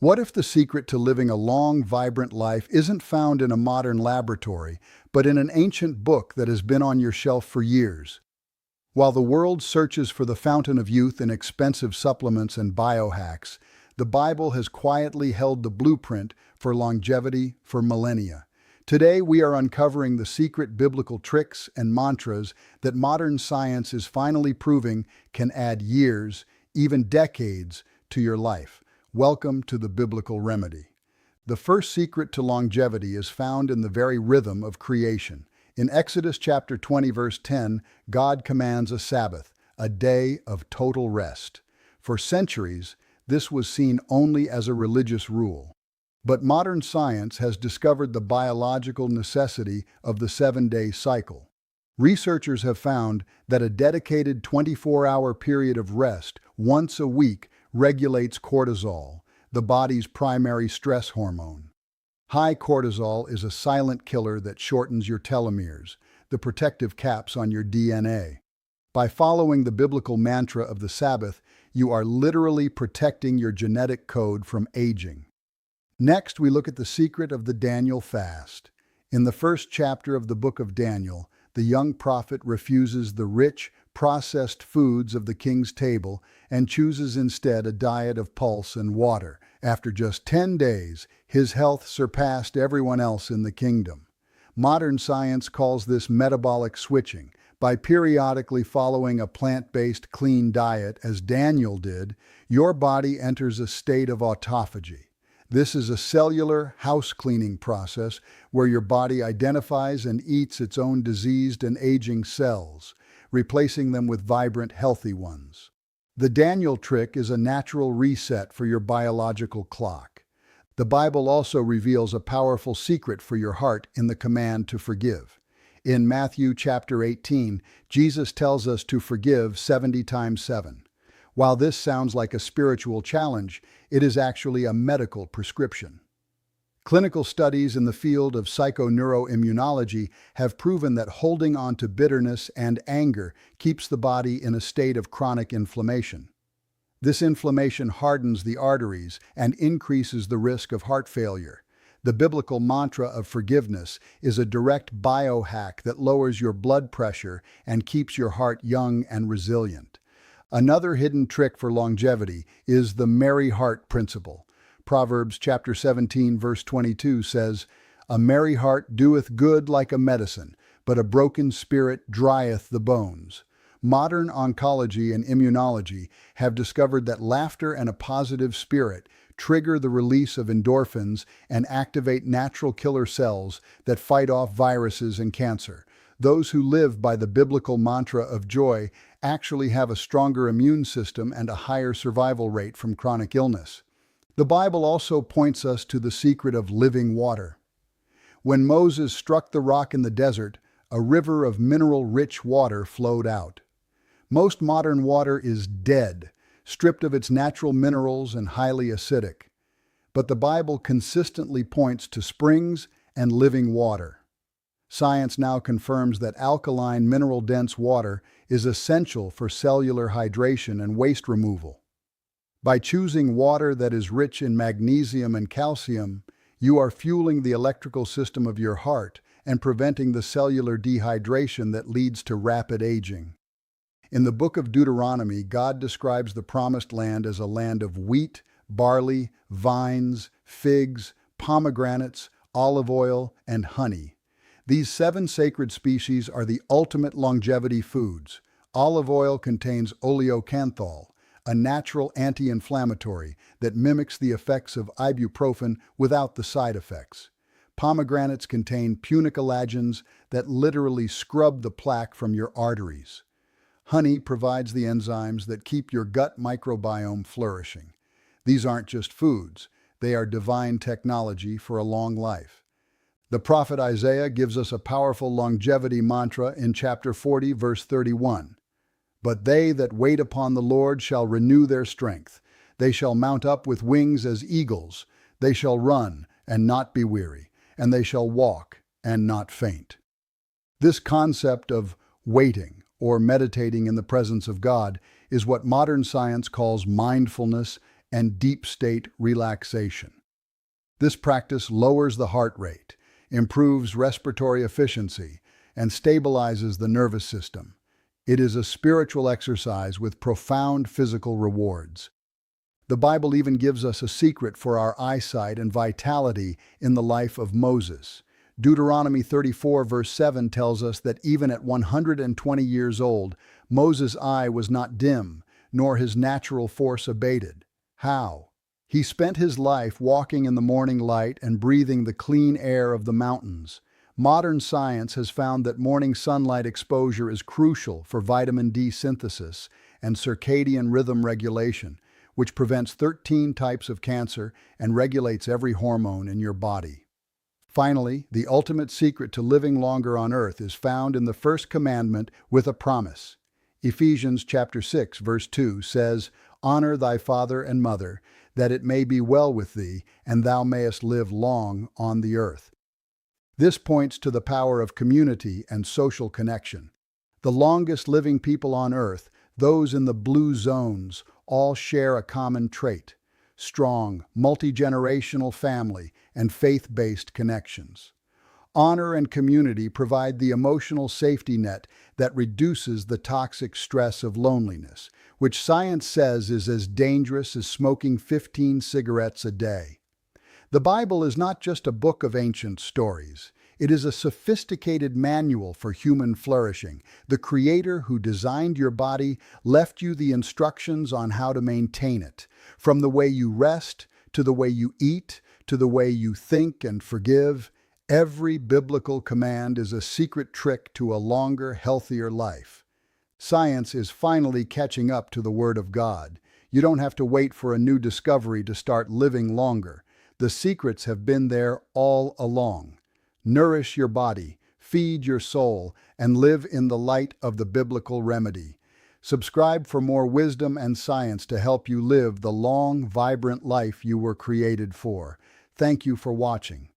What if the secret to living a long, vibrant life isn't found in a modern laboratory, but in an ancient book that has been on your shelf for years? While the world searches for the fountain of youth in expensive supplements and biohacks, the Bible has quietly held the blueprint for longevity for millennia. Today, we are uncovering the secret biblical tricks and mantras that modern science is finally proving can add years, even decades, to your life. Welcome to the Biblical Remedy. The first secret to longevity is found in the very rhythm of creation. In Exodus chapter 20, verse 10, God commands a Sabbath, a day of total rest. For centuries, this was seen only as a religious rule. But modern science has discovered the biological necessity of the 7-day cycle. Researchers have found that a dedicated 24-hour period of rest once a week regulates cortisol, the body's primary stress hormone. High cortisol is a silent killer that shortens your telomeres, the protective caps on your DNA. By following the biblical mantra of the Sabbath, you are literally protecting your genetic code from aging. Next, we look at the secret of the Daniel fast. In the first chapter of the book of Daniel, the young prophet refuses the rich, processed foods of the king's table and chooses instead a diet of pulse and water. After just 10 days, his health surpassed everyone else in the kingdom. Modern science calls this metabolic switching. By periodically following a plant-based clean diet, as Daniel did, your body enters a state of autophagy. This is a cellular house-cleaning process where your body identifies and eats its own diseased and aging cells, replacing them with vibrant, healthy ones. The Daniel trick is a natural reset for your biological clock. The Bible also reveals a powerful secret for your heart in the command to forgive. In Matthew chapter 18, Jesus tells us to forgive 70 times 7. While this sounds like a spiritual challenge, it is actually a medical prescription. Clinical studies in the field of psychoneuroimmunology have proven that holding on to bitterness and anger keeps the body in a state of chronic inflammation. This inflammation hardens the arteries and increases the risk of heart failure. The biblical mantra of forgiveness is a direct biohack that lowers your blood pressure and keeps your heart young and resilient. Another hidden trick for longevity is the merry heart principle. Proverbs chapter 17, verse 22 says, "A merry heart doeth good like a medicine, but a broken spirit drieth the bones." Modern oncology and immunology have discovered that laughter and a positive spirit trigger the release of endorphins and activate natural killer cells that fight off viruses and cancer. Those who live by the biblical mantra of joy actually have a stronger immune system and a higher survival rate from chronic illness. The Bible also points us to the secret of living water. When Moses struck the rock in the desert, a river of mineral-rich water flowed out. Most modern water is dead, stripped of its natural minerals and highly acidic. But the Bible consistently points to springs and living water. Science now confirms that alkaline, mineral-dense water is essential for cellular hydration and waste removal. By choosing water that is rich in magnesium and calcium, you are fueling the electrical system of your heart and preventing the cellular dehydration that leads to rapid aging. In the book of Deuteronomy, God describes the Promised Land as a land of wheat, barley, vines, figs, pomegranates, olive oil, and honey. These 7 sacred species are the ultimate longevity foods. Olive oil contains oleocanthal, a natural anti-inflammatory that mimics the effects of ibuprofen without the side effects. Pomegranates contain punicalagins that literally scrub the plaque from your arteries. Honey provides the enzymes that keep your gut microbiome flourishing. These aren't just foods, they are divine technology for a long life. The prophet Isaiah gives us a powerful longevity mantra in chapter 40, verse 31. "But they that wait upon the Lord shall renew their strength. They shall mount up with wings as eagles. They shall run and not be weary, and they shall walk and not faint." This concept of waiting or meditating in the presence of God is what modern science calls mindfulness and deep state relaxation. This practice lowers the heart rate, improves respiratory efficiency, and stabilizes the nervous system. It is a spiritual exercise with profound physical rewards. The Bible even gives us a secret for our eyesight and vitality in the life of Moses. Deuteronomy 34 verse 7 tells us that even at 120 years old, Moses' eye was not dim, nor his natural force abated. How? He spent his life walking in the morning light and breathing the clean air of the mountains. Modern science has found that morning sunlight exposure is crucial for vitamin D synthesis and circadian rhythm regulation, which prevents 13 types of cancer and regulates every hormone in your body. Finally, the ultimate secret to living longer on earth is found in the first commandment with a promise. Ephesians chapter 6 verse 2 says, "Honor thy father and mother, that it may be well with thee, and thou mayest live long on the earth." This points to the power of community and social connection. The longest living people on earth, those in the blue zones, all share a common trait: strong, multi-generational family and faith-based connections. Honor and community provide the emotional safety net that reduces the toxic stress of loneliness, which science says is as dangerous as smoking 15 cigarettes a day. The Bible is not just a book of ancient stories. It is a sophisticated manual for human flourishing. The Creator who designed your body left you the instructions on how to maintain it, from the way you rest, to the way you eat, to the way you think and forgive. Every biblical command is a secret trick to a longer, healthier life. Science is finally catching up to the Word of God. You don't have to wait for a new discovery to start living longer. The secrets have been there all along. Nourish your body, feed your soul, and live in the light of the biblical remedy. Subscribe for more wisdom and science to help you live the long, vibrant life you were created for. Thank you for watching.